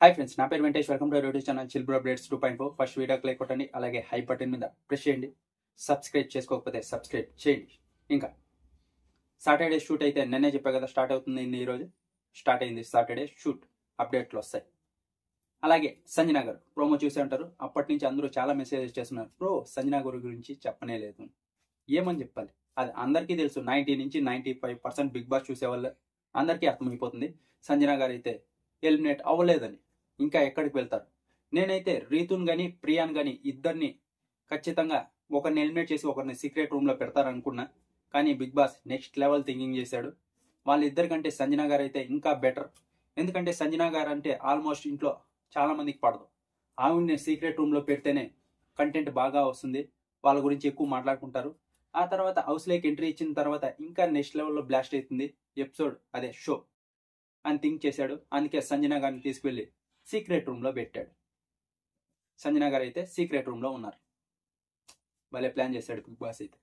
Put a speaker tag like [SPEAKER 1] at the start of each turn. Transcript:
[SPEAKER 1] Hi friends, నా పేరు Venkatesh. Welcome to YouTube channel chill bro updates 2.4. First వీడియోకి like కొట్టండి, అలాగే హై బటన్ మీద ప్రెస్ చేయండి. సబ్స్క్రైబ్ చేసుకోకపోతే సబ్స్క్రైబ్ చేయండి. ఇంకా సాటర్డే షూట్ అయితే నిన్నే చెప్పా కదా, స్టార్ట్ అవుతుంది. ఈరోజు స్టార్ట్ అయింది సాటర్డే షూట్. అప్డేట్లు వస్తాయి. అలాగే సంజనా గారు ప్రోమో చూసే ఉంటారు. అప్పటి నుంచి అందరూ చాలా మెసేజెస్ చేస్తున్నారు, బ్రో సంజనా గారు గురించి చెప్పనే లేదు. ఏమని చెప్పాలి? అది అందరికీ తెలుసు. 90 నుంచి 95% బిగ్ బాస్ చూసే వాళ్ళు అందరికీ అర్థమైపోతుంది. సంజనా గారు అయితే ఎలిమినేట్ అవ్వలేదని. ఇంకా ఎక్కడికి వెళ్తారు? నేనైతే రీతున్ కానీ ప్రియాన్ కానీ ఇద్దరిని ఖచ్చితంగా ఒకరిని ఎలిమినేట్ చేసి ఒకరిని సీక్రెట్ రూమ్లో పెడతారనుకున్నా. కానీ big boss next level thinking చేశాడు. వాళ్ళిద్దరికంటే సంజనా గారు అయితే ఇంకా బెటర్. ఎందుకంటే సంజనా గారు అంటే ఆల్మోస్ట్ ఇంట్లో చాలా మందికి పడదు. ఆవిడని సీక్రెట్ రూమ్లో పెడితేనే కంటెంట్ బాగా వస్తుంది, వాళ్ళ గురించి ఎక్కువ మాట్లాడుకుంటారు. ఆ తర్వాత హౌస్లోకి ఎంట్రీ ఇచ్చిన తర్వాత ఇంకా నెక్స్ట్ లెవెల్లో బ్లాస్ట్ అవుతుంది ఎపిసోడ్, అదే షో అని థింక్ చేశాడు. అందుకే సంజనా గారిని తీసుకువెళ్ళి సీక్రెట్ రూమ్లో పెట్టాడు. సంజనా గారు అయితే సీక్రెట్ రూమ్లో ఉన్నారు. భలే ప్లాన్ చేశాడు బిగ్ బాస్ అయితే.